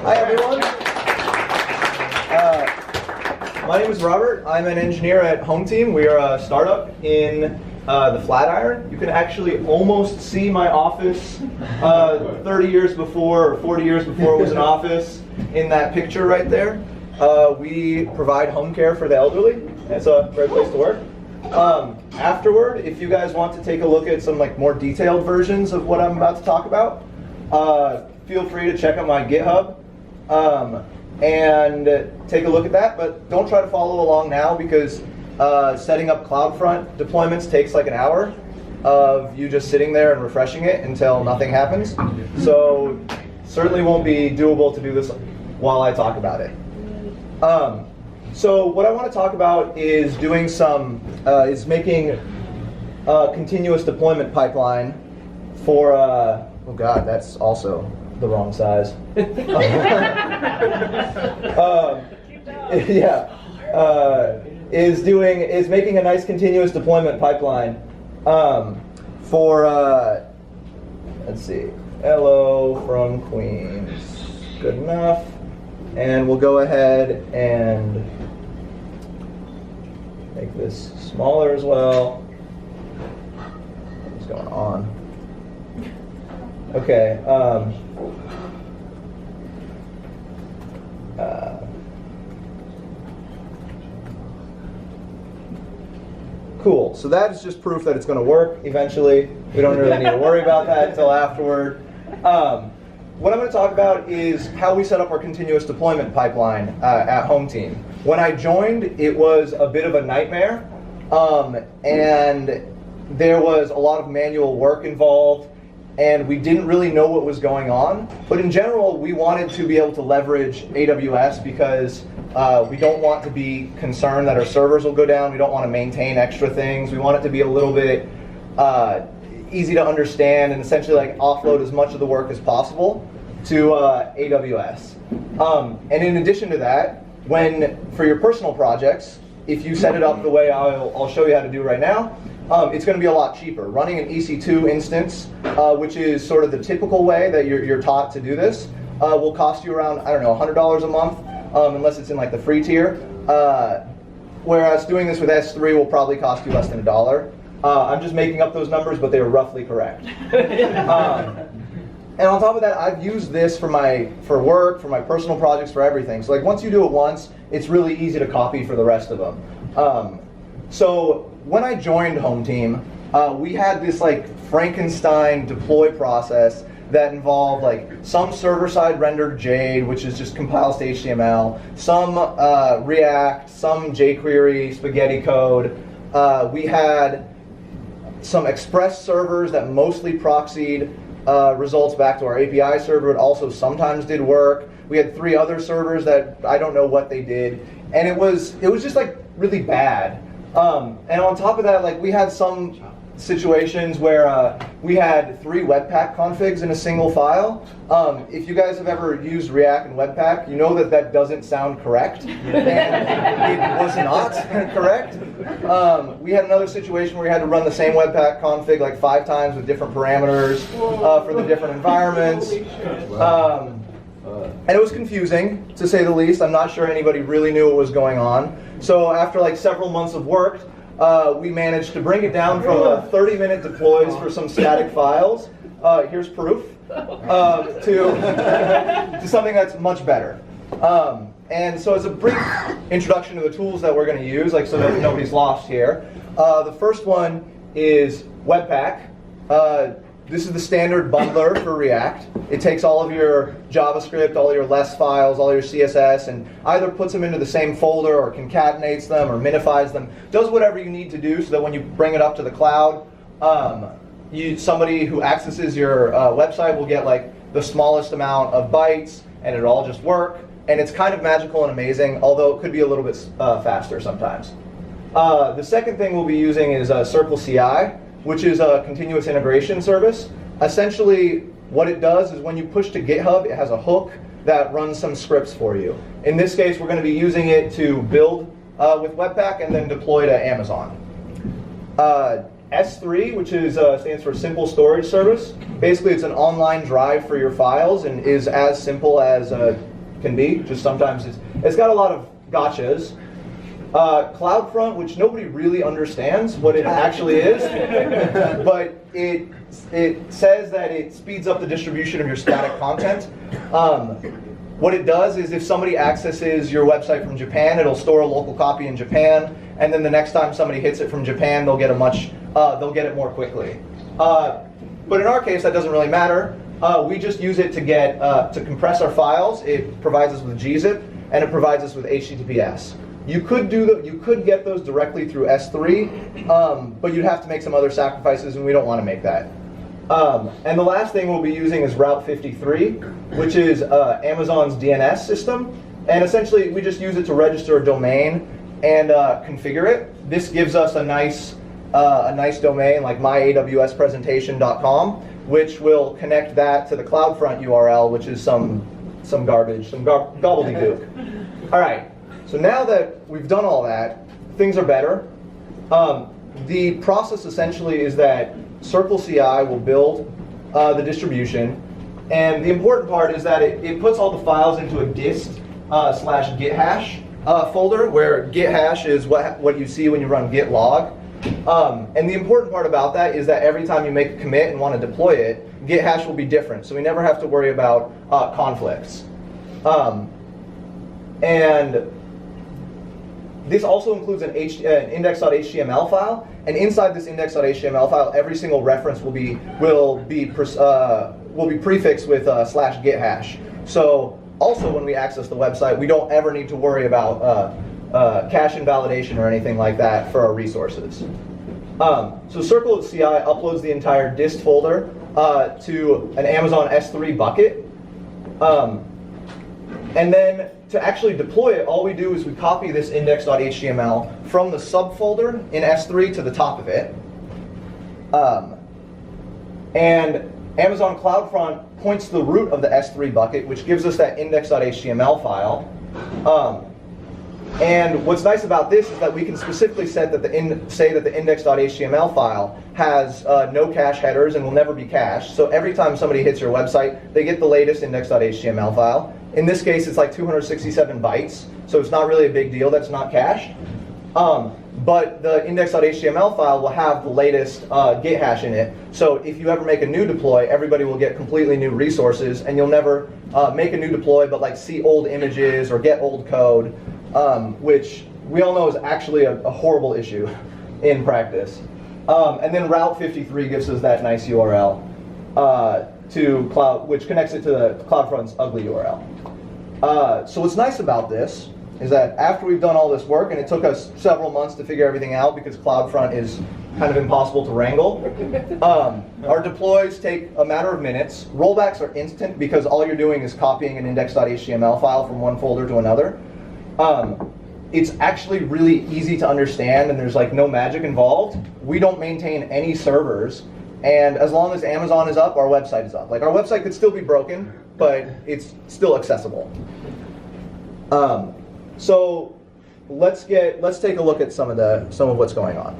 Hi, everyone. My name is Robert. I'm an engineer at Home Team. We are a startup in the Flatiron. You can actually almost see my office 30 years before, or 40 years before it was an office in that picture right there. We provide home care for the elderly. It's a great place to work. Afterward, if you guys want to take a look at some more detailed versions of what I'm about to talk about, feel free to check out my GitHub and take a look at that. But don't try to follow along now because setting up CloudFront deployments takes like an hour of you just sitting there and refreshing it until nothing happens. So certainly won't be doable to do this while I talk about it. So what I want to talk about is doing is making a continuous deployment pipeline for, oh God, that's also the wrong size. Is making a nice continuous deployment pipeline for, let's see, hello from Queens, good enough. And we'll go ahead and make this smaller as well. What's going on? Okay. Cool. So that is just proof that it's going to work eventually. We don't really need to worry about that until afterward. What I'm going to talk about is how we set up our continuous deployment pipeline at Home Team. When I joined, it was a bit of a nightmare, and there was a lot of manual work involved, and we didn't really know what was going on. But in general, we wanted to be able to leverage AWS because we don't want to be concerned that our servers will go down. We don't want to maintain extra things. We want it to be a little bit easy to understand and essentially offload as much of the work as possible to AWS. And in addition to that, for your personal projects, if you set it up the way I'll show you how to do right now, it's going to be a lot cheaper. Running an EC2 instance, which is sort of the typical way that you're taught to do this, will cost you around, I don't know, $100 a month, unless it's in the free tier. Whereas doing this with S3 will probably cost you less than $1. I'm just making up those numbers, but they are roughly correct. And on top of that, I've used this for work, for my personal projects, for everything. So once you do it once, it's really easy to copy for the rest of them. So when I joined Home Team, we had this Frankenstein deploy process that involved some server-side rendered Jade, which is just compiled to HTML, some React, some jQuery, spaghetti code. We had some Express servers that mostly proxied results back to our API server. It also sometimes did work. We had 3 other servers that I don't know what they did, and it was just really bad. And on top of that, we had some situations where we had 3 Webpack configs in a single file. If you guys have ever used React and Webpack, you know that doesn't sound correct, and it was not correct. We had another situation where we had to run the same Webpack config 5 times with different parameters for the different environments. And it was confusing, to say the least. I'm not sure anybody really knew what was going on. So after several months of work, we managed to bring it down from 30-minute deploys for some static files, here's proof, to something that's much better. And so as a brief introduction to the tools that we're going to use, so that nobody's lost here, the first one is Webpack. This is the standard bundler for React. It takes all of your JavaScript, all your less files, all your CSS, and either puts them into the same folder or concatenates them or minifies them. Does whatever you need to do so that when you bring it up to the cloud, somebody who accesses your website will get the smallest amount of bytes, and it'll all just work. And it's kind of magical and amazing, although it could be a little bit faster sometimes. The second thing we'll be using is CircleCI, which is a continuous integration service. Essentially, what it does is when you push to GitHub, it has a hook that runs some scripts for you. In this case, we're going to be using it to build with Webpack and then deploy to Amazon. S3, which stands for Simple Storage Service. Basically, it's an online drive for your files and is as simple as can be. Just sometimes it's got a lot of gotchas. Cloudfront, which nobody really understands what it actually is, but it says that it speeds up the distribution of your static content. What it does is if somebody accesses your website from Japan, it'll store a local copy in Japan, and then the next time somebody hits it from Japan, they'll get it more quickly. But in our case, that doesn't really matter. We just use it to compress our files. It provides us with gzip, and it provides us with HTTPS. You could get those directly through S3, but you'd have to make some other sacrifices, and we don't want to make that. And the last thing we'll be using is Route53, which is Amazon's DNS system. And essentially, we just use it to register a domain and configure it. This gives us a nice domain like myawspresentation.com, which will connect that to the CloudFront URL, which is some garbage, some gobbledygook. All right. So now that we've done all that, things are better. The process essentially is that CircleCI will build the distribution, and the important part is that it puts all the files into a dist/githash folder, where githash is what you see when you run git log. And the important part about that is that every time you make a commit and want to deploy it, githash will be different, so we never have to worry about conflicts. And this also includes an index.html file, and inside this index.html file, every single reference will be prefixed with /githash. So also when we access the website, we don't ever need to worry about cache invalidation or anything like that for our resources. So CircleCI uploads the entire dist folder to an Amazon S3 bucket. And then to actually deploy it, all we do is we copy this index.html from the subfolder in S3 to the top of it. And Amazon CloudFront points to the root of the S3 bucket, which gives us that index.html file. And what's nice about this is that we can specifically say that the index.html file has no cache headers and will never be cached. So every time somebody hits your website, they get the latest index.html file. In this case, it's like 267 bytes, so it's not really a big deal that's not cached. But the index.html file will have the latest git hash in it. So if you ever make a new deploy, everybody will get completely new resources, and you'll never make a new deploy but like see old images or get old code, which we all know is actually a horrible issue in practice. And then Route53 gives us that nice URL to Cloud, which connects it to the CloudFront's ugly URL. So what's nice about this is that after we've done all this work, and it took us several months to figure everything out because CloudFront is kind of impossible to wrangle, our deploys take a matter of minutes. Rollbacks are instant because all you're doing is copying an index.html file from one folder to another. It's actually really easy to understand, and there's like no magic involved. We don't maintain any servers, and as long as Amazon is up, our website is up. Like, our website could still be broken, but it's still accessible. So let's take a look at some of what's going on.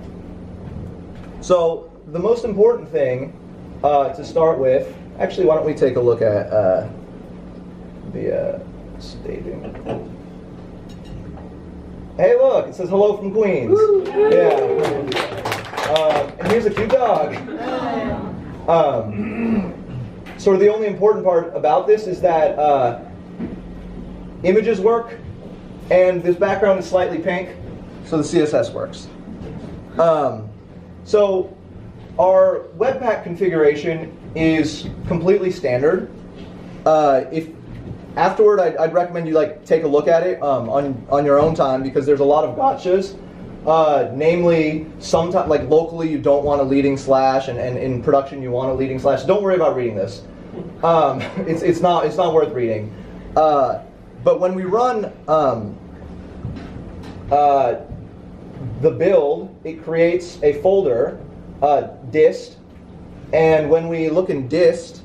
So the most important thing to start with, actually, why don't we take a look at the staging. Hey, look, it says hello from Queens. Woo. Yeah. And here's a cute dog. Sort of the only important part about this is that images work, and this background is slightly pink, so the CSS works. So our Webpack configuration is completely standard. Afterward, I'd recommend you take a look at it on your own time, because there's a lot of gotchas. Namely, sometimes locally you don't want a leading slash, and in production you want a leading slash. Don't worry about reading this. It's not worth reading. But when we run the build, it creates a folder, dist, and when we look in dist,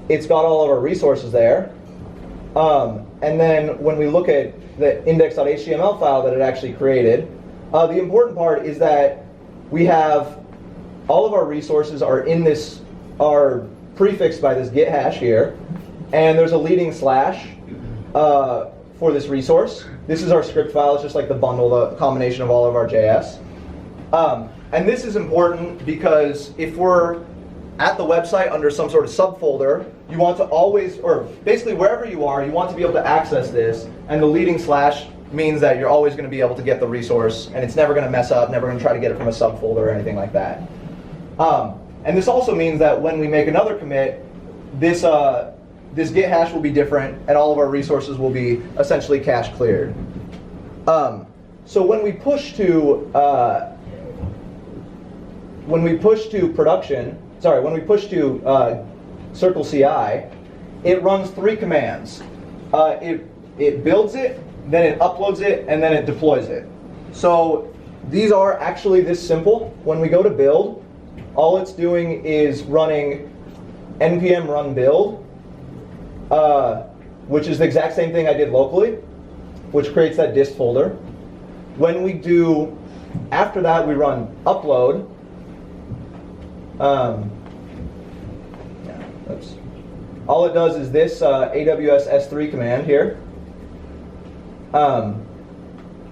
it's got all of our resources there. And then when we look at the index.html file that it actually created, the important part is that we have all of our resources are prefixed by this git hash here, and there's a leading slash, for this resource. This is our script file. It's just like the bundle, the combination of all of our JS. And this is important because if we're at the website under some sort of subfolder, you want to always, or basically wherever you are, you want to be able to access this, and the leading slash means that you're always going to be able to get the resource, and it's never going to mess up, never going to try to get it from a subfolder or anything like that. And this also means that when we make another commit, this git hash will be different, and all of our resources will be essentially cache cleared. So when we push to CircleCI, it runs 3 commands. It builds it, then it uploads it, and then it deploys it. So these are actually this simple. When we go to build, all it's doing is running npm run build, which is the exact same thing I did locally, which creates that dist folder. When we do, after that, we run upload. All it does is this AWS S3 command here,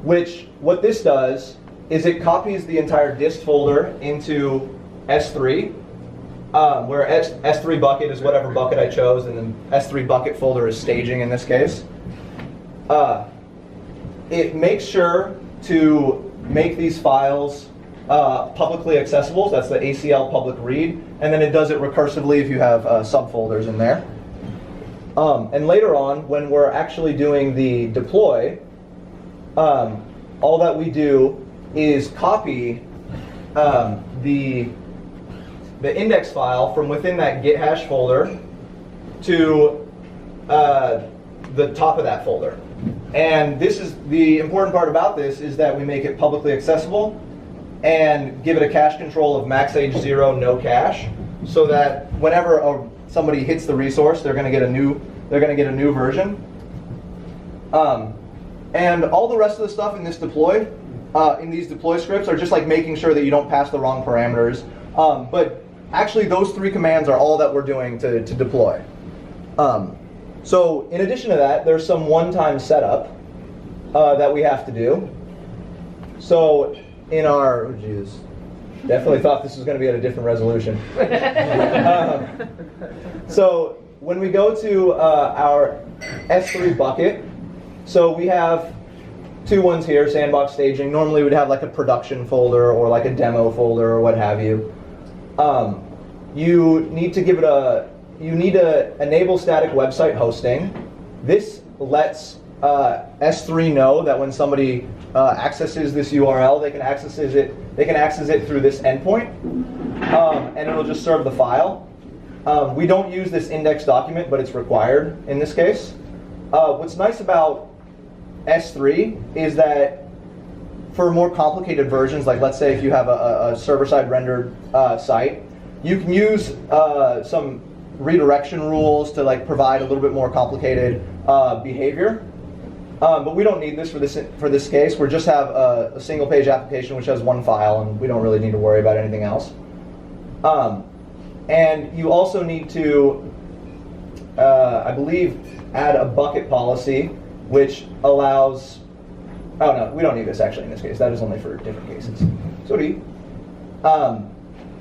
which what this does is it copies the entire dist folder into S3, where S3 bucket is whatever bucket I chose, and then S3 bucket folder is staging in this case. It makes sure to make these files publicly accessible. So that's the ACL public read, and then it does it recursively if you have subfolders in there. And later on, when we're actually doing the deploy, all that we do is copy the index file from within that git hash folder to the top of that folder. And this is the important part about this, is that we make it publicly accessible and give it a cache control of max age 0, no cache, so that whenever somebody hits the resource, they're going to get a new version. And all the rest of the stuff in this deploy, in these deploy scripts, are just like making sure that you don't pass the wrong parameters. But actually, those 3 commands are all that we're doing to deploy. So in addition to that, there's some one-time setup that we have to do. So in our, oh geez, definitely thought this was going to be at a different resolution. So when we go to our S3 bucket, so we have 2 ones here, sandbox staging. Normally we'd have like a production folder or like a demo folder or what have you. You need to give it you need to enable static website hosting. This lets S3 know that when somebody accesses this URL, they can access it through this endpoint, and it'll just serve the file. We don't use this index document, but it's required in this case. What's nice about S3 is that for more complicated versions, like let's say if you have a server-side rendered site, you can use some redirection rules to like provide a little bit more complicated behavior. But we don't need this for this case. We just have a single page application which has 1 file, and we don't really need to worry about anything else. And you also need to, I believe, add a bucket policy, which allows, oh no, we don't need this actually in this case. That is only for different cases. So do you.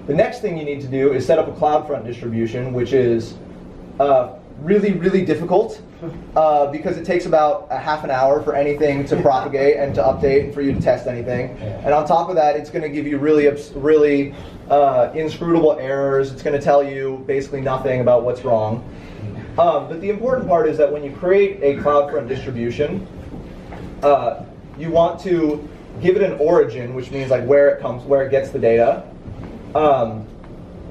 The next thing you need to do is set up a Cloudfront distribution, which is really, really difficult because it takes about a half an hour for anything to propagate and to update and for you to test anything. And on top of that, it's going to give you really inscrutable errors. It's going to tell you basically nothing about what's wrong. But the important part is that when you create a Cloudfront distribution, you want to give it an origin, which means like where it comes, where it gets the data,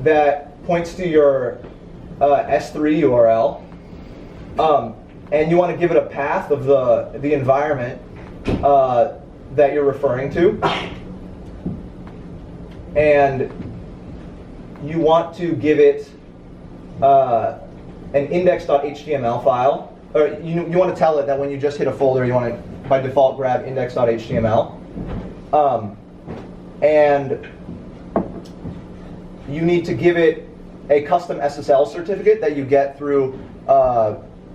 that points to your S3 URL, and you want to give it a path of the environment that you're referring to, and you want to give it an index.html file, or you want to tell it that when you just hit a folder, you want to by default grab index.html, and you need to give it a custom SSL certificate that you get through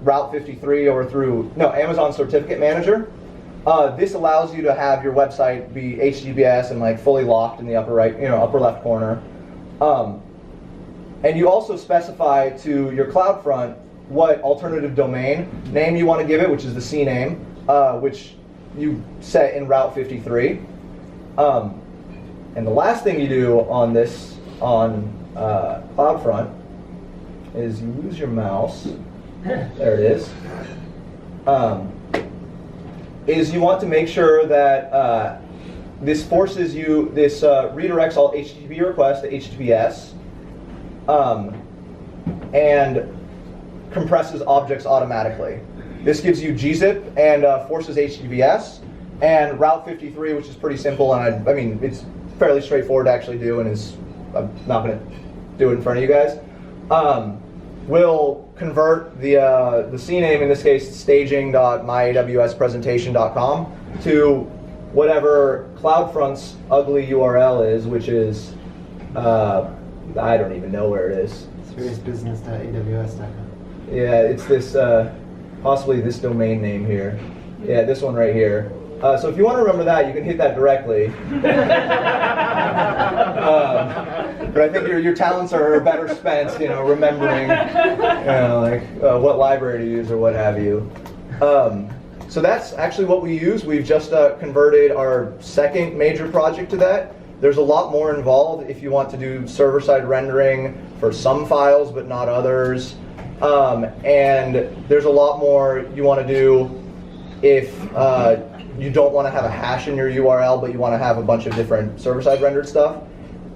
Route53 or through Amazon Certificate Manager. This allows you to have your website be HTTPS and like fully locked in the upper right, upper left corner. And you also specify to your CloudFront what alternative domain name you want to give it, which is the CNAME, which you set in Route53. And the last thing you do on this, CloudFront, is you use your mouse. There it is. Is you want to make sure that this forces you, redirects all HTTP requests to HTTPS, and compresses objects automatically. This gives you gzip and forces HTTPS, and Route53, which is pretty simple, and I mean it's fairly straightforward to actually do, and I'm not going to do it in front of you guys. Will convert the CNAME, in this case staging.myawspresentation.com, to whatever CloudFront's ugly URL is, which is I don't even know where it is. SeriousBusiness.aws.com. Yeah, it's this possibly this domain name here. Yeah, this one right here. So if you want to remember that, you can hit that directly. But I think your talents are better spent, remembering, what library to use or what have you. So that's actually what we use. We've just converted our second major project to that. There's a lot more involved if you want to do server-side rendering for some files, but not others. And there's a lot more you want to do if you don't want to have a hash in your URL, but you want to have a bunch of different server-side rendered stuff.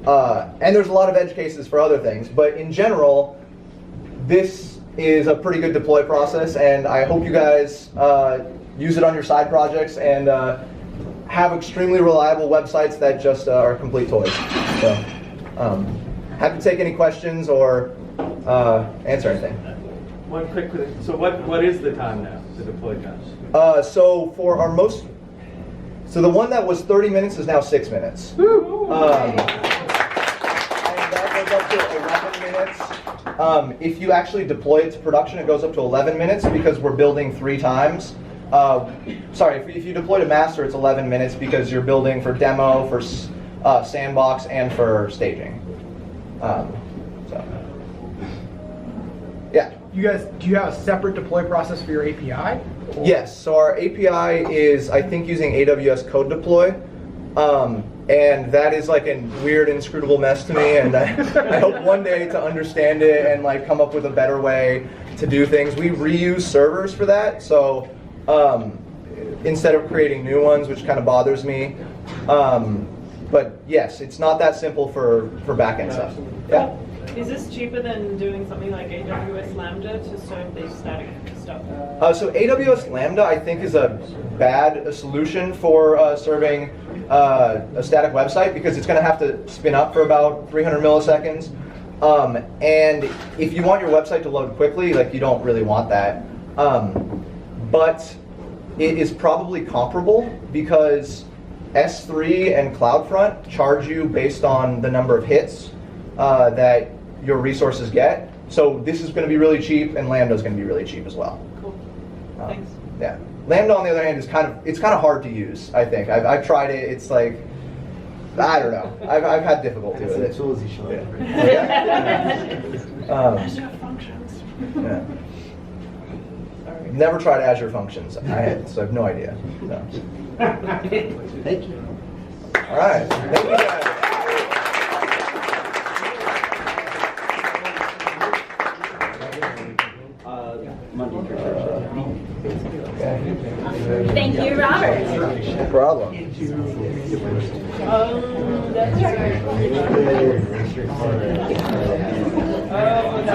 And there's a lot of edge cases for other things. But in general, this is a pretty good deploy process, and I hope you guys use it on your side projects and have extremely reliable websites that just are complete toys. So, happy to take any questions or answer anything. One quick question. So what is the time now, the deploy time? So for our so the one that was 30 minutes is now 6 minutes. And that goes up to 11 minutes. If you actually deploy it to production, it goes up to 11 minutes because we're building 3 times. Sorry, if you deploy to master, it's 11 minutes because you're building for demo, for sandbox, and for staging. So, yeah. Do you have a separate deploy process for your API? Or? Yes. So our API is, I think, using AWS Code Deploy, and that is like a weird, inscrutable mess to me. And I hope one day to understand it and like come up with a better way to do things. We reuse servers for that, so instead of creating new ones, which kind of bothers me. But yes, it's not that simple for backend stuff. Yeah. Is this cheaper than doing something like AWS Lambda to serve these static stuff? So AWS Lambda, I think, is a bad solution for serving a static website because it's going to have to spin up for about 300 milliseconds. And if you want your website to load quickly, like you don't really want that. But it is probably comparable because S3 and CloudFront charge you based on the number of hits that your resources get. So this is going to be really cheap, and Lambda is going to be really cheap as well. Cool. Thanks. Yeah. Lambda, on the other hand, is kind of hard to use. I think I've tried it. It's like I don't know. I've had difficulty with it. Tools you should Azure Functions. Yeah. Never tried Azure Functions. So I have no idea. No. Thank you. All right. Thank you guys. Thank you, Robert. No problem. That's right.